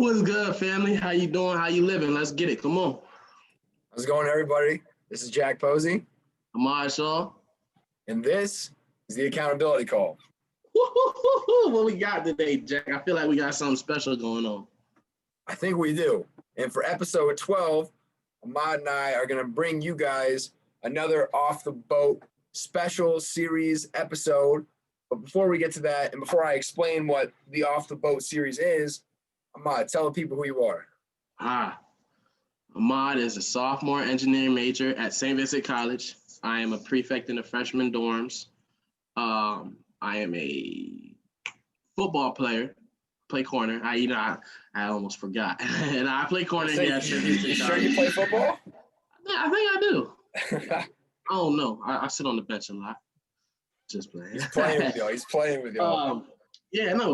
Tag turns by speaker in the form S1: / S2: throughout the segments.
S1: What's good, family? How you doing? How you living? Let's get it. Come on.
S2: How's it going, everybody? This is Jack Posey.
S1: Ahmad Shaw.
S2: And this is the accountability call.
S1: What we got today, Jack? I feel like we got something special going on.
S2: I think we do. And for episode 12, Ahmad and I are going to bring you guys another Off the Boat special series episode. But before we get to that, and before I explain what the Off the Boat series is, Ahmad, tell the people who you are.
S1: Ahmad is a sophomore engineering major at St. Vincent College. I am a prefect in the freshman dorms. I am a football player, play corner. I almost forgot. And I play corner here at St. Vincent
S2: You sure
S1: College.
S2: you play football?
S1: I think I do. I don't know. I sit on the bench a lot. Just playing.
S2: He's playing with you.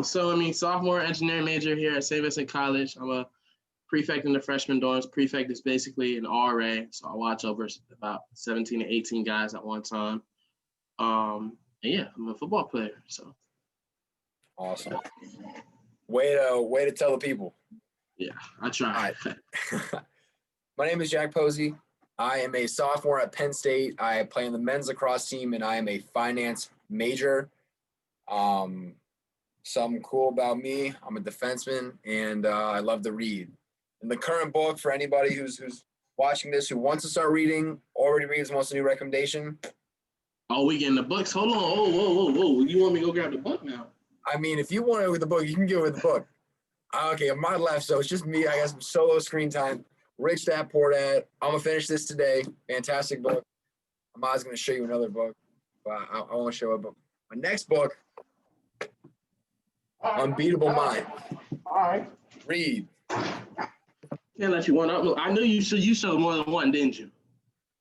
S1: So, sophomore engineering major here at St. Vincent College. I'm a prefect in the freshman dorms. Prefect is basically an RA, so I watch over about 17 to 18 guys at one time. I'm a football player. So
S2: awesome. Way to tell the people.
S1: Yeah, I try.
S2: All right. My name is Jack Posey. I am a sophomore at Penn State. I play in the men's lacrosse team, and I am a finance major. Something cool about me, I'm a defenseman, and I love to read. And the current book, for anybody who's watching this, who wants to start reading, already reads, wants a new recommendation.
S1: Oh, we getting the books? Hold on. Oh, whoa. You want me to go grab the book now?
S2: I mean, if you want it with the book, you can get it with the book. Okay, I'm on my left, so it's just me. I got some solo screen time. Rich Dad Portad. I'm going to finish this today. Fantastic book. Ahmad's going to show you another book. But I want to show a book. My next book, Unbeatable Mind.
S1: All right.
S2: Read.
S1: Can't let you one up. I knew you showed more than one, didn't you?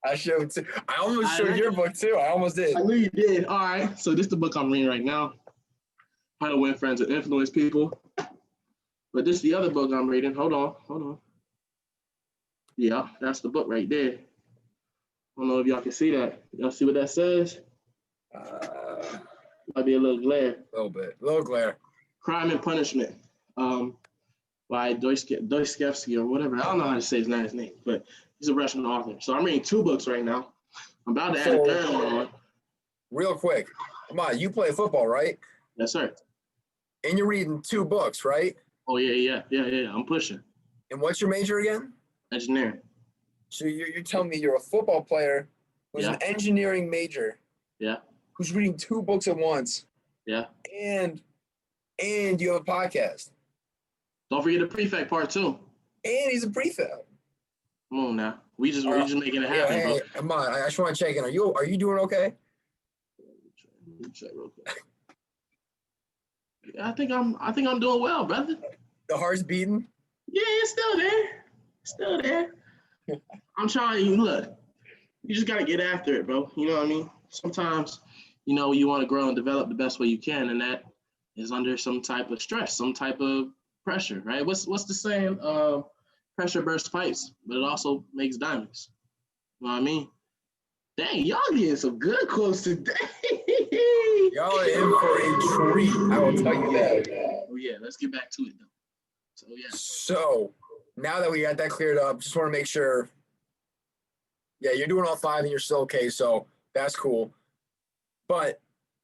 S2: I showed two. I almost showed your book too. I almost did.
S1: I knew you did. All right. So this is the book I'm reading right now. How to Win Friends and Influence People. But this is the other book I'm reading. Hold on. Yeah, that's the book right there. I don't know if y'all can see that. Y'all see what that says? Might be a little glare.
S2: A little glare.
S1: Crime and Punishment. By Dostoevsky or whatever. I don't know how to say his last name, but he's a Russian author. So I'm reading two books right now. I'm about to add a third one on.
S2: Real quick, Ahmad, you play football, right?
S1: Yes, sir.
S2: And you're reading two books, right?
S1: Oh, yeah. I'm pushing.
S2: And what's your major again?
S1: Engineering.
S2: So you're telling me you're a football player who's an engineering major.
S1: Yeah. Who's
S2: reading two books at once.
S1: Yeah.
S2: And you have a podcast.
S1: Don't forget the prefect part too.
S2: And he's a prefect.
S1: Come on now. We're just making it happen, bro.
S2: Come on. I just want to check in. Are you doing okay?
S1: Let me check real quick. I think I'm doing well, brother.
S2: The heart's beating?
S1: Yeah, it's still there. I'm trying to look. You just gotta get after it, bro. You know what I mean? Sometimes, you want to grow and develop the best way you can, and that is under some type of stress, some type of pressure, right? What's the saying? Pressure bursts pipes, but it also makes diamonds. You know what I mean? Dang, y'all getting some good quotes today.
S2: Y'all are in for a treat. I will tell you that.
S1: Oh yeah, let's get back to it though. So yeah.
S2: So now that we got that cleared up, just want to make sure. Yeah, you're doing all five and you're still okay, so that's cool. But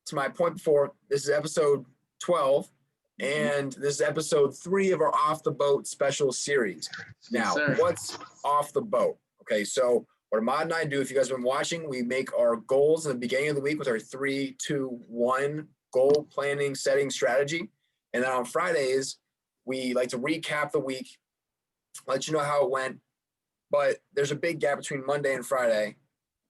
S2: to my point before, this is episode 12. And this is episode 3 of our Off the Boat special series. Now, what's off the boat? Okay, so what Ahmad and I do, if you guys have been watching, we make our goals in the beginning of the week with our 3, 2, 1 goal planning, setting strategy. And then on Fridays, we like to recap the week, let you know how it went. But there's a big gap between Monday and Friday,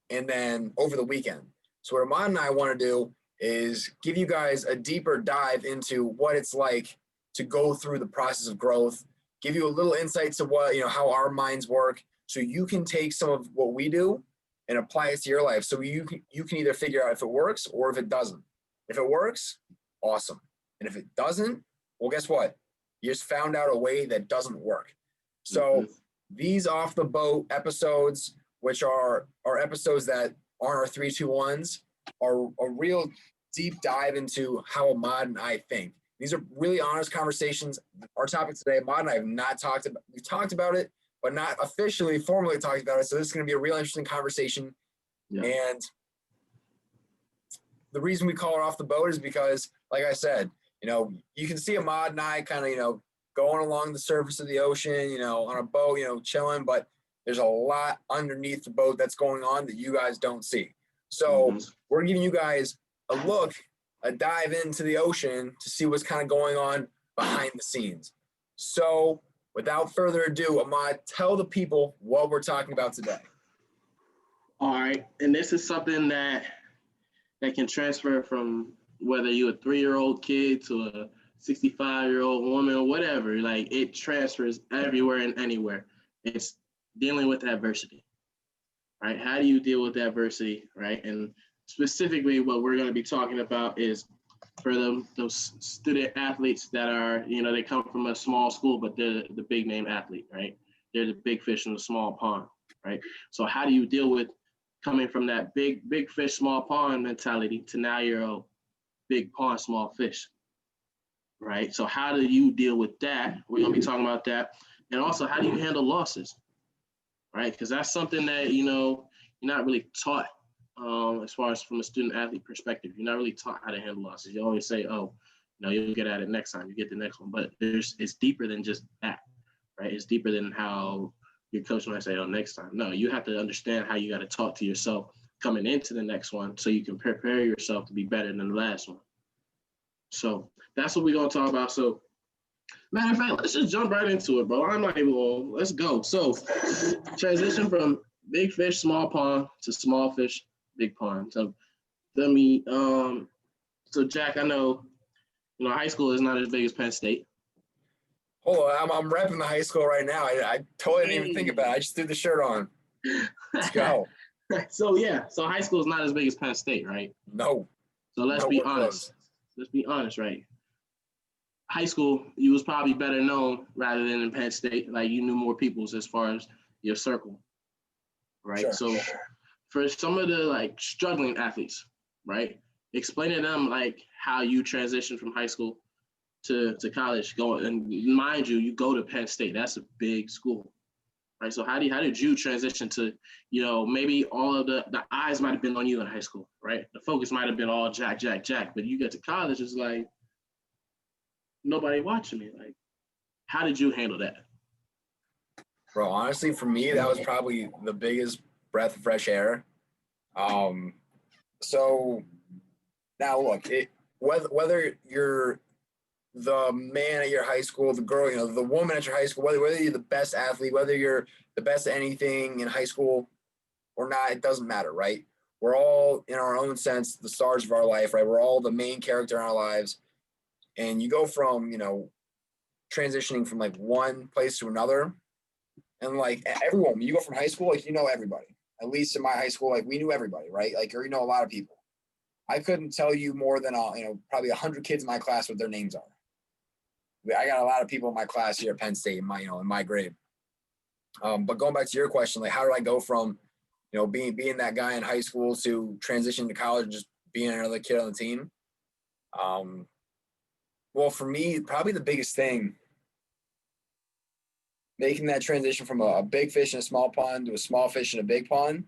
S2: and then over the weekend. So what Ahmad and I want to do is give you guys a deeper dive into what it's like to go through the process of growth, give you a little insight to what, how our minds work, so you can take some of what we do and apply it to your life. So you can either figure out if it works or if it doesn't. If it works, awesome. And if it doesn't, well, guess what? You just found out a way that doesn't work. So these Off the Boat episodes, which are episodes that aren't our 3, 2, 1s, are a real deep dive into how Ahmad and I think. These are really honest conversations. Our topic today, Ahmad and I have not talked about. We've talked about it, but not officially, formally talked about it. So this is going to be a real interesting conversation.
S1: Yeah.
S2: And the reason we call it Off the Boat is because, like I said, you can see Ahmad and I kind of, going along the surface of the ocean, on a boat, chilling, but there's a lot underneath the boat that's going on that you guys don't see. So we're giving you guys a dive into the ocean to see what's kind of going on behind the scenes. So without further ado, Ahmad, tell the people what we're talking about today.
S1: All right. And this is something that can transfer from whether you're a 3-year-old kid to a 65-year-old woman or whatever. Like, it transfers everywhere and anywhere. It's dealing with adversity, right? How do you deal with adversity, right? And specifically what we're going to be talking about is for those student athletes that are, they come from a small school, but they're the big name athlete, right? They're the big fish in the small pond, right? So how do you deal with coming from that big fish, small pond mentality to now you're a big pond, small fish, right? So how do you deal with that? We're going to be talking about that. And also, how do you handle losses, right? Because that's something that, you're not really taught as far as from a student athlete perspective. You're not really taught how to handle losses. You always say, oh, you'll get at it next time, you get the next one. But it's deeper than just that, right? It's deeper than how your coach might say, oh, next time. No, you have to understand how you got to talk to yourself coming into the next one so you can prepare yourself to be better than the last one. So that's what we're going to talk about. So matter of fact, let's just jump right into it, bro. I'm not even going, let's go. So transition from big fish, small pond to small fish, big pond. So so Jack, I know, high school is not as big as Penn State.
S2: Hold on, I'm repping the high school right now. I totally didn't even think about it. I just threw the shirt on. Let's go.
S1: So high school is not as big as Penn State, right?
S2: No.
S1: So let's be honest. Let's be honest, right? High school, you was probably better known rather than in Penn State. Like, you knew more people as far as your circle, right?
S2: Sure.
S1: So for some of the struggling athletes, right? Explain to them how you transitioned from high school to college. And mind you go to Penn State. That's a big school, right? So how did you transition to, maybe all of the eyes might have been on you in high school, right? The focus might have been all Jack, but you get to college, it's like nobody watching me. Like, how did you handle that?
S2: Bro, honestly, for me, that was probably the biggest breath of fresh air. So now look, whether you're the man at your high school, the girl, the woman at your high school, whether you're the best athlete, whether you're the best at anything in high school or not, it doesn't matter, right? We're all, in our own sense, the stars of our life, right? We're all the main character in our lives. And you go from, transitioning from one place to another. And everyone, when you go from high school, everybody. At least in my high school, we knew everybody, right? Or a lot of people. I couldn't tell you more than, probably 100 kids in my class what their names are. I got a lot of people in my class here at Penn State in my grade. But going back to your question, how do I go from, being that guy in high school to transition to college and just being another kid on the team? Well, for me, probably the biggest thing, making that transition from a big fish in a small pond to a small fish in a big pond,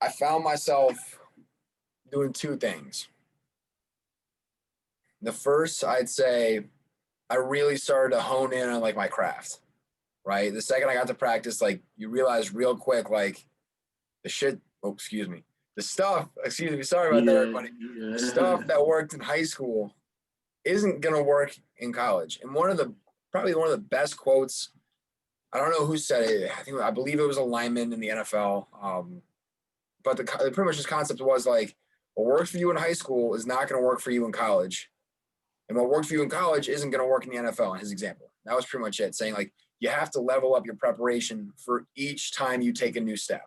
S2: I found myself doing two things. The first, I'd say, I really started to hone in on my craft, right? The second I got to practice, you realize real quick, the stuff, sorry about that, everybody.
S1: Yeah.
S2: The stuff that worked in high school isn't going to work in college. And probably one of the best quotes, I don't know who said it. I believe it was a lineman in the NFL. But pretty much this concept was what works for you in high school is not going to work for you in college. And what worked for you in college isn't going to work in the NFL, in his example. That was pretty much it, saying you have to level up your preparation for each time you take a new step.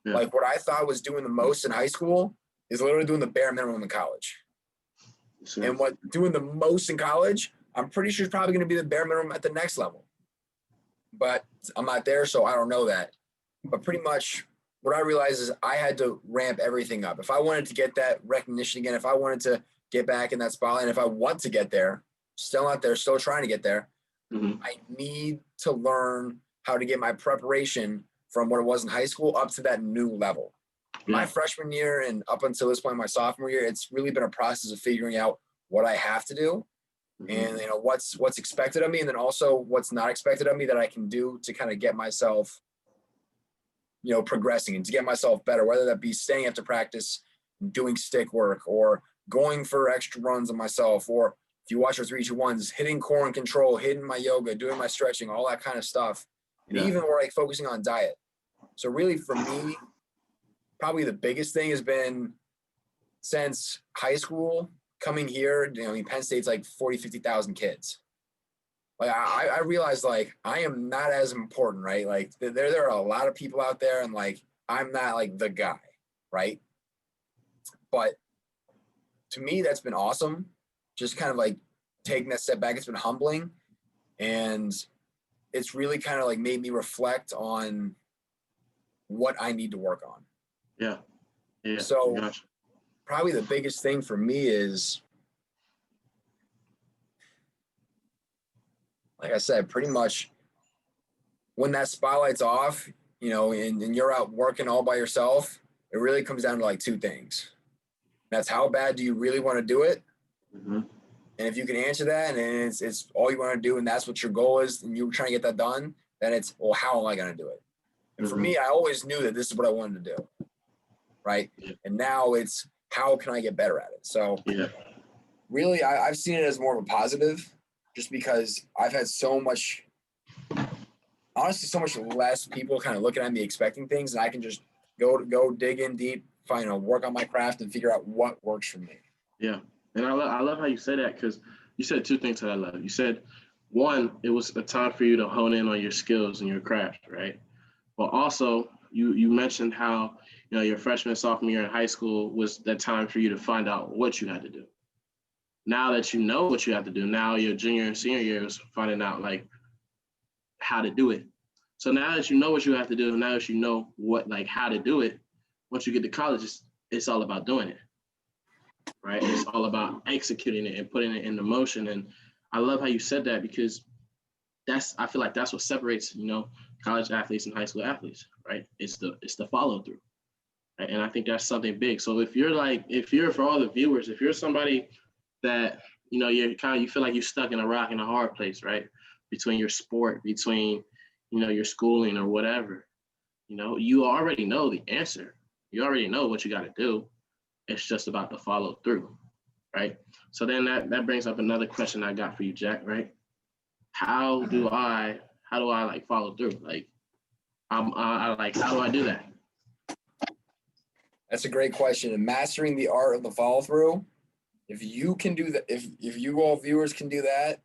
S2: Yeah. What I thought was doing the most in high school is literally doing the bare minimum in college. Sure. And what doing the most in college, I'm pretty sure is probably going to be the bare minimum at the next level. But I'm not there, so I don't know that. But pretty much what I realized is I had to ramp everything up. If I wanted to get that recognition again, if I wanted to get back in that spotlight. And if I want to get there, still not there, still trying to get there, I need to learn how to get my preparation from what it was in high school up to that new level.
S1: Yeah.
S2: My freshman year and up until this point, my sophomore year, it's really been a process of figuring out what I have to do and what's expected of me, and then also what's not expected of me that I can do to kind of get myself, progressing and to get myself better, whether that be staying after practice, doing stick work, or going for extra runs on myself, or if you watch our 3-2-1s, hitting core and control, hitting my yoga, doing my stretching, all that kind of stuff. And even we're like focusing on diet. So really for me, probably the biggest thing has been since high school coming here, Penn State's like 40, 50,000 kids. Like I realized like I am not as important, right? Like there are a lot of people out there and like I'm not like the guy, right? But to me, that's been awesome. Just kind of like taking that step back. It's been humbling. And it's really kind of like made me reflect on what I need to work on.
S1: Yeah.
S2: So
S1: gotcha.
S2: Probably the biggest thing for me is, like I said, pretty much when that spotlight's off, and you're out working all by yourself, it really comes down to like two things. That's how bad do you really want to do it? And if you can answer that and it's all you want to do and that's what your goal is and you're trying to get that done, then it's, well, how am I going to do it? And for me, I always knew that this is what I wanted to do, right? And now it's, how can I get better at it? So really, I've seen it as more of a positive just because I've had honestly, so much less people kind of looking at me expecting things, and I can just go dig in deep, work on my craft and figure out what works for me.
S1: Yeah. And I love how you say that, because you said two things that I love. You said, one, it was a time for you to hone in on your skills and your craft, right? But also, you mentioned how, your freshman and sophomore year in high school was that time for you to find out what you had to do. Now that you know what you have to do, now your junior and senior year is finding out, like, how to do it. So now that you know what you have to do, now that you know how to do it, once you get to college, it's all about doing it. Right? It's all about executing it and putting it into motion. And I love how you said that, because I feel like that's what separates, college athletes and high school athletes, right? It's the follow through. Right? And I think that's something big. So if you're for all the viewers, if you're somebody that, you feel like you're stuck in a rock and a hard place, right? Between your sport, between, your schooling or whatever, you already know the answer. You already know what you got to do. It's just about the follow through, right? So then that brings up another question I got for you, Jack, right? How do I like follow through? Like, how do I do that?
S2: That's a great question. And mastering the art of the follow through, if you can do that, if you all viewers can do that,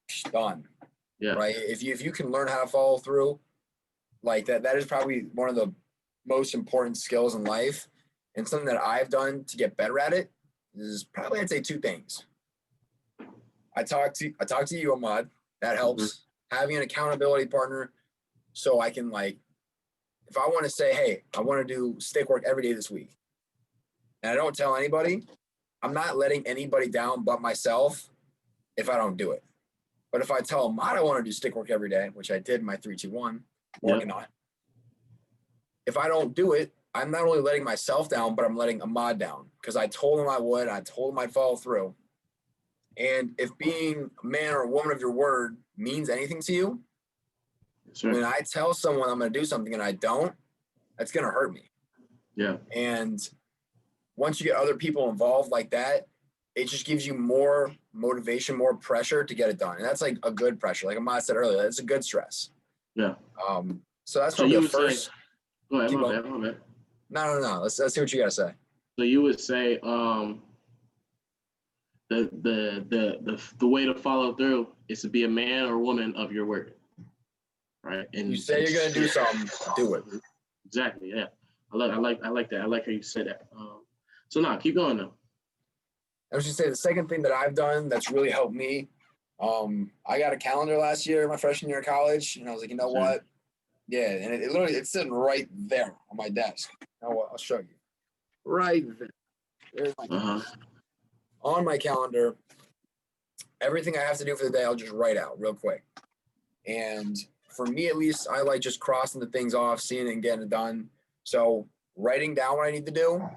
S2: it's done.
S1: Yeah.
S2: Right. If you can learn how to follow through, like that is probably one of the most important skills in life. And something that I've done to get better at it is probably, I'd say, two things. I talk to you, Ahmad. That helps. Having an accountability partner, so I can, like, if I want to say, hey, I want to do stick work every day this week, and I don't tell anybody, I'm not letting anybody down but myself if I don't do it. But if I tell Ahmad I want to do stick work every day, which I did in my 3-2-1, working on, if I don't do it, I'm not only letting myself down, but I'm letting Ahmad down, because I told him I would. I told him I'd follow through. And if being a man or a woman of your word means anything to you, when I tell someone I'm going to do something and I don't, that's going to hurt me.
S1: Yeah.
S2: And once you get other people involved like that, it just gives you more motivation, more pressure to get it done. And that's like a good pressure. Like Ahmad said earlier, that's a good stress.
S1: Yeah.
S2: So that's probably the first.
S1: Go ahead, my bad.
S2: No. Let's see what you got to say.
S1: So you would say the way to follow through is to be a man or woman of your word, right? And
S2: you say you're gonna do something, do it.
S1: Exactly. Yeah. I like that. I like how you said that. So now keep going though.
S2: I was just say the second thing that I've done that's really helped me. I got a calendar last year, my freshman year of college, and I was like, you know what? Yeah, and it's sitting right there on my desk. I'll show you. Right there. There's my
S1: Uh-huh.
S2: on my calendar, everything I have to do for the day, I'll just write out real quick. And for me, at least, I like just crossing the things off, seeing it and getting it done. So writing down what I need to do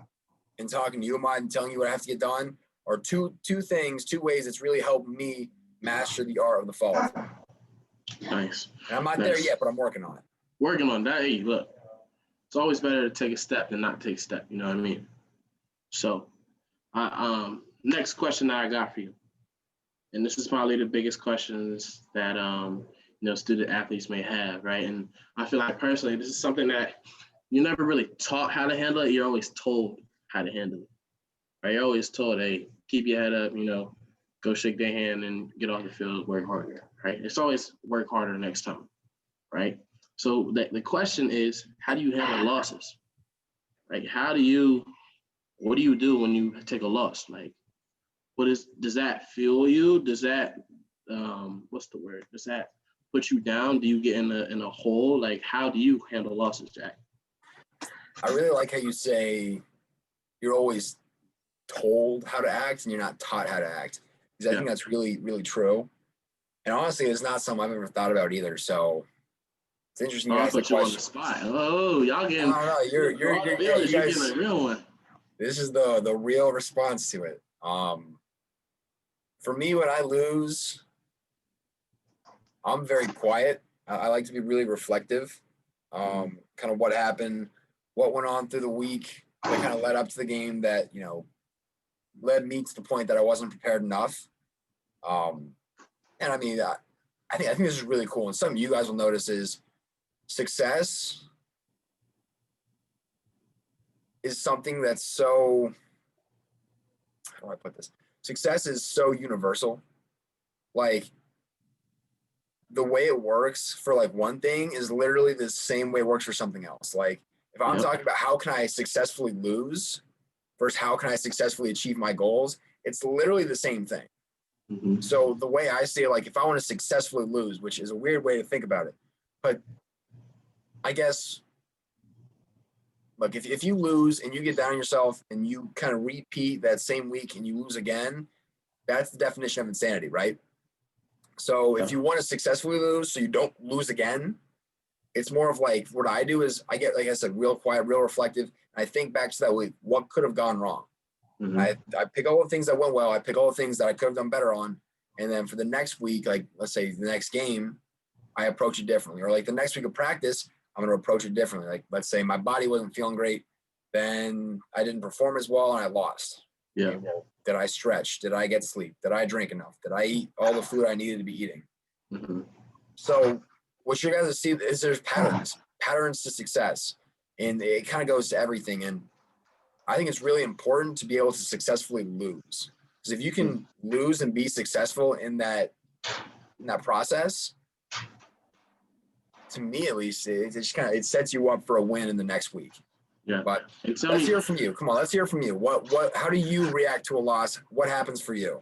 S2: and talking to you, Ahmad, and telling you what I have to get done are two ways that's really helped me master the art of the follow.
S1: Nice.
S2: And I'm not
S1: Nice.
S2: there yet, but I'm working on it.
S1: Working on that. Hey, look, it's always better to take a step than not take a step. You know what I mean? So, next question that I got for you, and this is probably the biggest questions that student athletes may have, right? And I feel like personally, this is something that you never really taught how to handle it. You're always told how to handle it, right? You're always told, hey, keep your head up, go shake their hand and get off the field, work harder, right? It's always work harder next time, right? So the question is, how do you handle losses? Like, what do you do when you take a loss? Like, does that fuel you? Does that, what's the word? Does that put you down? Do you get in a hole? Like, how do you handle losses, Jack?
S2: I really like how you say you're always told how to act and you're not taught how to act. Because I think that's really, really true. And honestly, it's not something I've ever thought about either. So it's interesting.
S1: I'll put you on the spot. Oh, y'all getting?
S2: No, you're
S1: you guys getting a real one.
S2: This is the real response to it. For me, when I lose, I'm very quiet. I like to be really reflective. Kind of what happened, what went on through the week that kind of led up to the game that, led me to the point that I wasn't prepared enough. And I mean, I think this is really cool. And something you guys will notice is success is something that's so, how do I put this? Success is so universal. Like, the way it works for like one thing is literally the same way it works for something else. Like, if I'm talking about how can I successfully lose versus how can I successfully achieve my goals, it's literally the same thing.
S1: Mm-hmm.
S2: So the way I see it, like if I want to successfully lose, which is a weird way to think about it, but I guess, look, if you lose and you get down on yourself and you kind of repeat that same week and you lose again, that's the definition of insanity, right? So if you want to successfully lose so you don't lose again, it's more of like what I do is I get, like I said, real quiet, real reflective. I think back to that week, what could have gone wrong? Mm-hmm. I pick all the things that went well. I pick all the things that I could have done better on. And then for the next week, like let's say the next game, I approach it differently. Or like the next week of practice, I'm going to approach it differently. Like let's say my body wasn't feeling great. Then I didn't perform as well and I lost.
S1: Yeah.
S2: Okay, well, did I stretch? Did I get sleep? Did I drink enough? Did I eat all the food I needed to be eating? Mm-hmm. So what you're going to see is there's patterns to success. And it kind of goes to everything. And I think it's really important to be able to successfully lose. Because if you can lose and be successful in that process, to me at least, it just kind of it sets you up for a win in the next week.
S1: Yeah.
S2: But let's hear from you. Come on, let's hear from you. How do you react to a loss? What happens for you?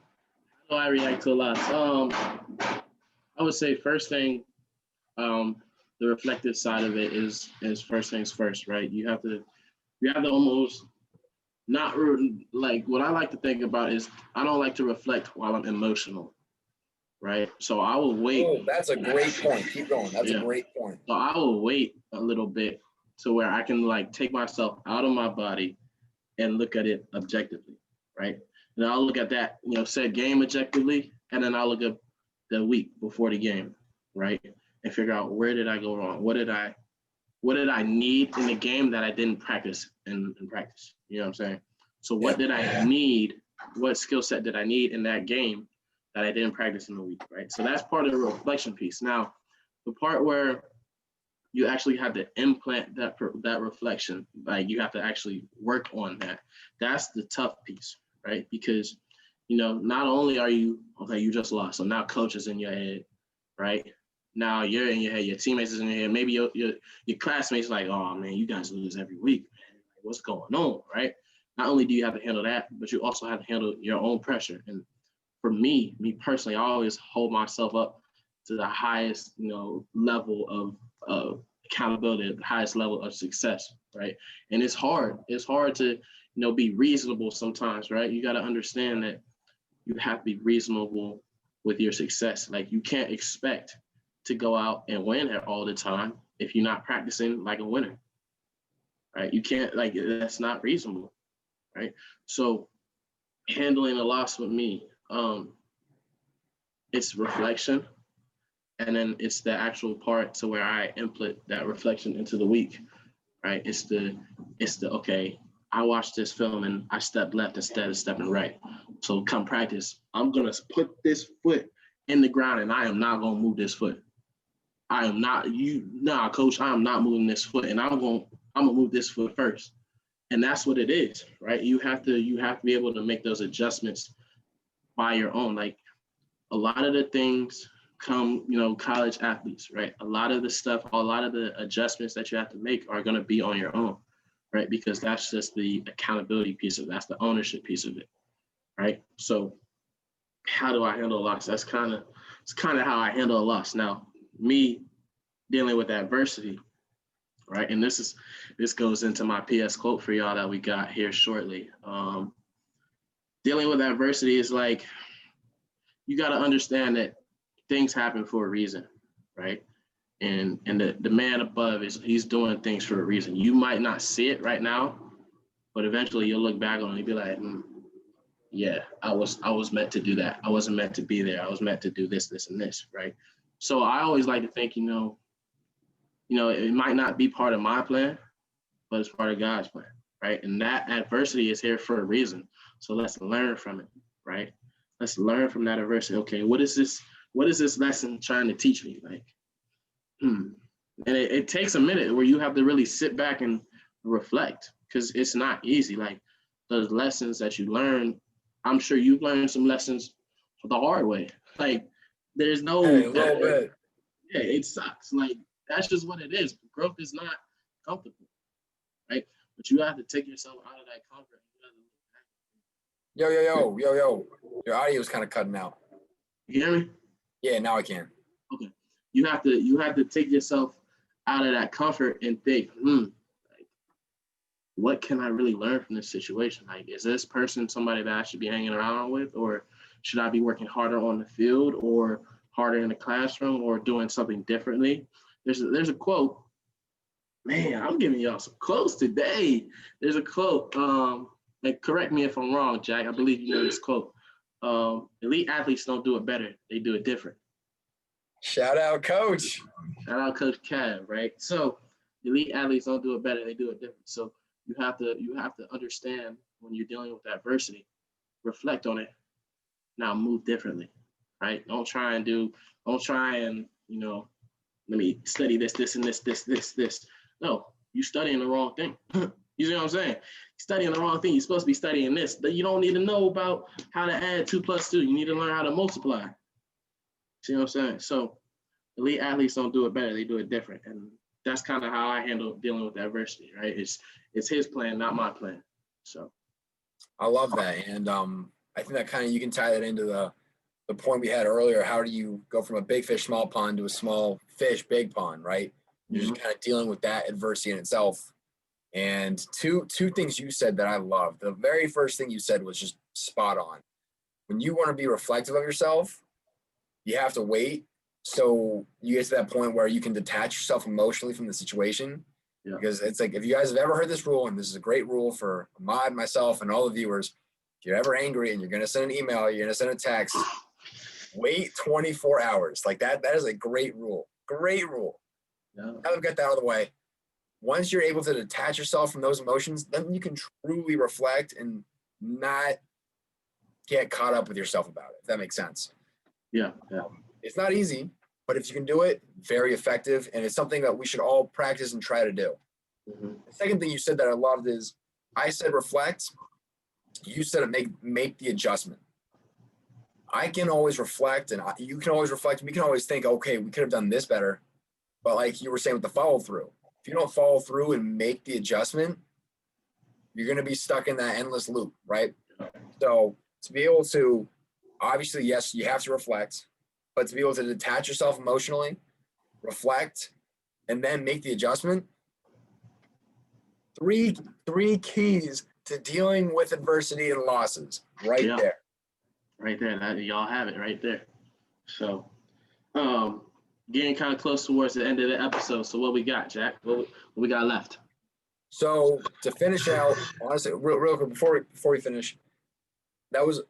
S1: How do I react to a loss? I would say first thing, the reflective side of it is first things first, right? You have to almost not like what I like to think about is I don't like to reflect while I'm emotional, right? So I will wait.
S2: Oh, that's a great point. Keep going. That's a great point.
S1: So I will wait a little bit to where I can like take myself out of my body and look at it objectively, right? And I'll look at that, said game objectively, and then I'll look at the week before the game, right? And figure out where did I go wrong? What did I need in the game that I didn't practice in practice? You know what I'm saying? So what did I need? What skill set did I need in that game that I didn't practice in the week, right? So that's part of the reflection piece. Now, the part where you actually have to implant that reflection, like you have to actually work on that. That's the tough piece, right? Because, not only are you, okay, you just lost. So now coach is in your head, right? Now you're in your head, your teammates is in your head. Maybe your classmates like, oh man, you guys lose every week, man. Like, what's going on, right? Not only do you have to handle that, but you also have to handle your own pressure. And for me personally, I always hold myself up to the highest, level of accountability, the highest level of success, right? And it's hard. It's hard to, be reasonable sometimes, right? You got to understand that you have to be reasonable with your success. Like you can't expect to go out and win all the time if you're not practicing like a winner, right? You can't, like, that's not reasonable, right? So handling a loss with me, it's reflection, and then it's the actual part to where I input that reflection into the week, right? It's the okay, I watched this film and I stepped left instead of stepping right. So come practice, I'm gonna put this foot in the ground and I am not gonna move this foot. I am not coach, I am not moving this foot, and I'm gonna move this foot first. And that's what it is, right? You have to be able to make those adjustments by your own. Like a lot of the things come, college athletes, right? A lot of the adjustments that you have to make are going to be on your own, right? Because that's just the accountability piece of it. That's the ownership piece of it, right? So how do I handle a loss? It's kind of how I handle a loss. Now, me dealing with adversity, right? And this goes into my PS quote for y'all that we got here shortly. Dealing with adversity is like, you got to understand that things happen for a reason, right? And the man above he's doing things for a reason. You might not see it right now, but eventually you'll look back on it and be like, yeah, I was meant to do that. I wasn't meant to be there. I was meant to do this, and this, right? So I always like to think, it might not be part of my plan, but it's part of God's plan, right? And that adversity is here for a reason. So let's learn from it, right? Let's learn from that adversity. Okay, what is this lesson trying to teach me? Like, and it takes a minute where you have to really sit back and reflect, because it's not easy. Like those lessons that you learn, I'm sure you've learned some lessons the hard way. Like there's no,
S2: hey, a little bit.
S1: Yeah, it sucks. Like that's just what it is. Growth is not comfortable, right? But you have to take yourself out of that comfort.
S2: Yo. Your audio is kind of cutting out.
S1: You hear me?
S2: Yeah, now I can.
S1: Okay. You have to take yourself out of that comfort and think, like, what can I really learn from this situation? Like, is this person somebody that I should be hanging around with, or should I be working harder on the field, or harder in the classroom, or doing something differently? There's a quote. Man, I'm giving y'all some quotes today. There's a quote. And correct me if I'm wrong, Jack. I believe you know this quote. Elite athletes don't do it better; they do it different.
S2: Shout out, Coach.
S1: Shout out, Coach Cav. Right. So, elite athletes don't do it better; they do it different. So you have to understand when you're dealing with adversity, reflect on it. Now move differently. Right. Don't try and let me study this, and this. No, you studying the wrong thing. You see what I'm saying? You're studying the wrong thing. You're supposed to be studying this. You don't need to know about how to add 2 + 2. You need to learn how to multiply. See what I'm saying? So elite athletes don't do it better. They do it different. And that's kind of how I handle dealing with adversity, right? It's his plan, not my plan. So
S2: I love that. And I think that kind of, you can tie that into the point we had earlier. How do you go from a big fish, small pond to a small fish, big pond, right? You're just kind of dealing with that adversity in itself. And two things you said that I love. The very first thing you said was just spot on. When you want to be reflective of yourself, you have to wait so you get to that point where you can detach yourself emotionally from the situation. Yeah. Because it's like, if you guys have ever heard this rule, and this is a great rule for Ahmad, myself, and all the viewers, if you're ever angry and you're going to send an email, you're going to send a text, wait 24 hours. Like that is a great rule. Great rule. Yeah. Now that we've got that out of the way, once you're able to detach yourself from those emotions, then you can truly reflect and not get caught up with yourself about it, if that makes sense.
S1: Yeah.
S2: It's not easy, but if you can do it, very effective. And it's something that we should all practice and try to do. Mm-hmm. The second thing you said that I loved is, I said reflect. You said it make the adjustment. I can always reflect, and you can always reflect. We can always think, okay, we could have done this better. But like you were saying with the follow through, if you don't follow through and make the adjustment, you're going to be stuck in that endless loop, right? So to be able to, obviously, yes, you have to reflect, but to be able to detach yourself emotionally, reflect, and then make the adjustment. Three keys to dealing with adversity and losses. Right there.
S1: Right there. Y'all have it right there. So, getting kind of close towards the end of the episode. So what we got, Jack? What we got left?
S2: So to finish out, honestly, real quick before we finish, that was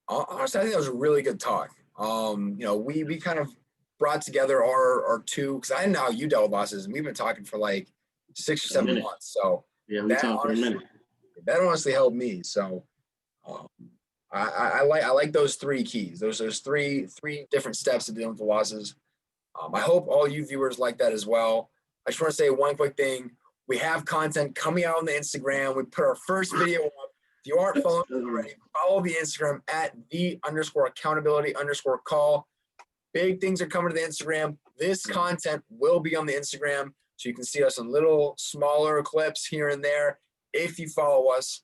S2: honestly, I think that was a really good talk. We kind of brought together our two, because I didn't know how you dealt with losses, and we've been talking for like 6 or 7 months. So
S1: yeah, we talked for a minute.
S2: That honestly helped me. So I like those 3 keys. Those three different steps to dealing with the losses. I hope all you viewers like that as well. I just want to say one quick thing. We have content coming out on the Instagram. We put our first video up. If you aren't following already, follow the Instagram at @the_accountability_call. Big things are coming to the Instagram. This content will be on the Instagram, so you can see us in little smaller clips here and there if you follow us.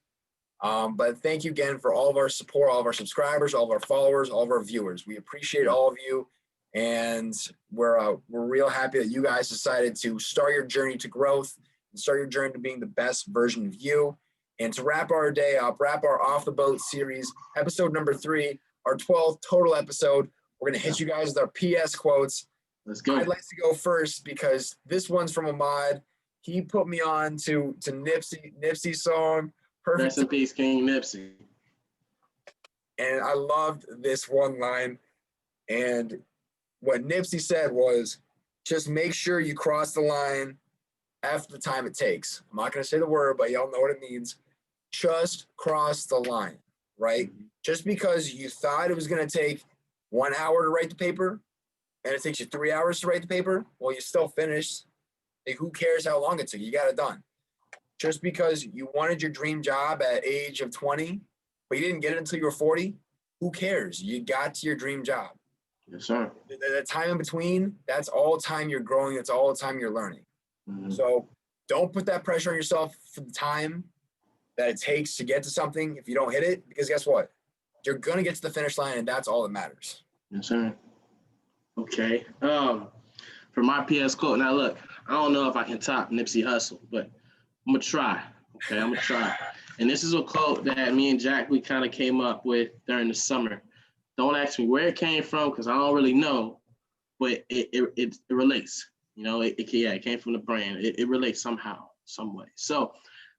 S2: But thank you again for all of our support, all of our subscribers, all of our followers, all of our viewers. We appreciate all of you, and we're real happy that you guys decided to start your journey to growth and start your journey to being the best version of you. And to wrap our day up, wrap our Off the Boat series, episode number 3, our 12th total episode, we're going to hit you guys with our PS quotes.
S1: Let's go.
S2: I'd like to go first because this one's from Ahmad. He put me on to Nipsey's song. Perfect.
S1: Rest in peace, King Nipsey.
S2: And I loved this one line. And what Nipsey said was, just make sure you cross the line after the time it takes. I'm not going to say the word, but y'all know what it means. Just cross the line, right? Just because you thought it was going to take 1 hour to write the paper and it takes you 3 hours to write the paper, well, you still finished. Like, who cares how long it took? You got it done. Just because you wanted your dream job at age of 20, but you didn't get it until you were 40, who cares? You got to your dream job.
S1: Yes, sir.
S2: The time in between, that's all the time you're growing. That's all the time you're learning.
S1: Mm-hmm.
S2: So don't put that pressure on yourself for the time that it takes to get to something if you don't hit it, because guess what? You're going to get to the finish line, and that's all that matters.
S1: Yes, sir. Okay. For my PS quote, now look, I don't know if I can top Nipsey Hussle, but I'm going to try. Okay, I'm going to try. And this is a quote that me and Jack, we kind of came up with during the summer. Don't ask me where it came from because I don't really know, but it relates. You know, it came from the brain. It relates somehow, some way. So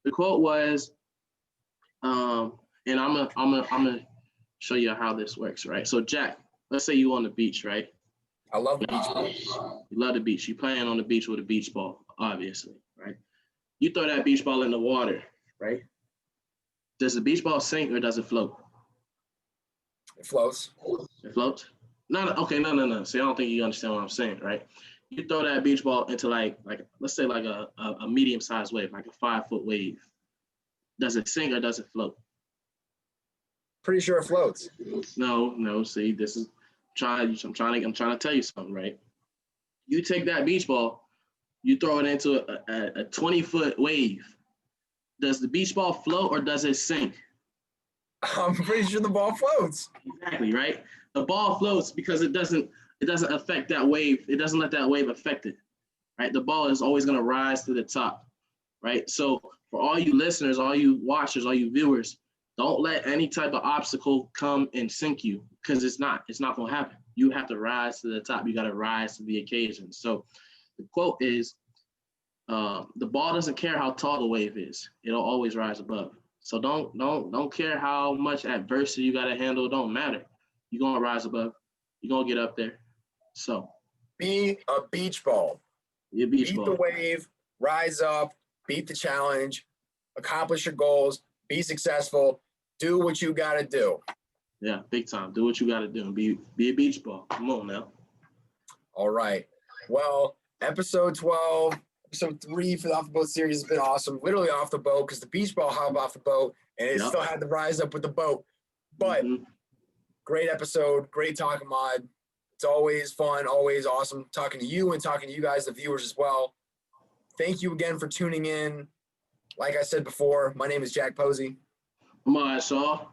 S1: the quote was, and I'm gonna show you how this works, right? So Jack, let's say you on the beach, right?
S2: I love the beach ball.
S1: You love the beach. You playing on the beach with a beach ball, obviously, right? You throw that beach ball in the water, right? Does the beach ball sink or does it float?
S2: It floats.
S1: It floats? No. See, I don't think you understand what I'm saying, right? You throw that beach ball into like let's say like a medium-sized wave, like a 5-foot wave. Does it sink or does it float?
S2: Pretty sure it floats.
S1: No. See, this is I'm trying to tell you something, right? You take that beach ball, you throw it into a 20-foot wave. Does the beach ball float or does it sink?
S2: I'm pretty sure the ball floats.
S1: Exactly, right? The ball floats because it doesn't affect that wave. It doesn't let that wave affect it, right? The ball is always going to rise to the top, right? So for all you listeners, all you watchers, all you viewers, don't let any type of obstacle come and sink you because it's not going to happen. You have to rise to the top. You got to rise to the occasion. So the quote is, the ball doesn't care how tall the wave is. It'll always rise above. So don't care how much adversity you got to handle. It don't matter. You're going to rise above. You're going to get up there. So
S2: be a beach ball.
S1: Be a beach ball.
S2: Beat the wave, rise up, beat the challenge, accomplish your goals, be successful, do what you got to do.
S1: Yeah, big time. Do what you got to do and be a beach ball. Come on now.
S2: All right. Well, episode 12. Episode 3 for the Off the Boat series has been awesome. Literally off the boat because the beach ball hopped off the boat and it still had to rise up with the boat. But great episode, great talk, Ahmad. It's always fun, always awesome talking to you and talking to you guys, the viewers as well. Thank you again for tuning in. Like I said before, my name is Jack Posey.
S1: Ahmad Shaw.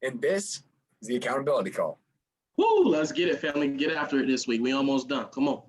S2: And this is the Accountability Call.
S1: Woo, let's get it, family. Get after it this week. We almost done. Come on.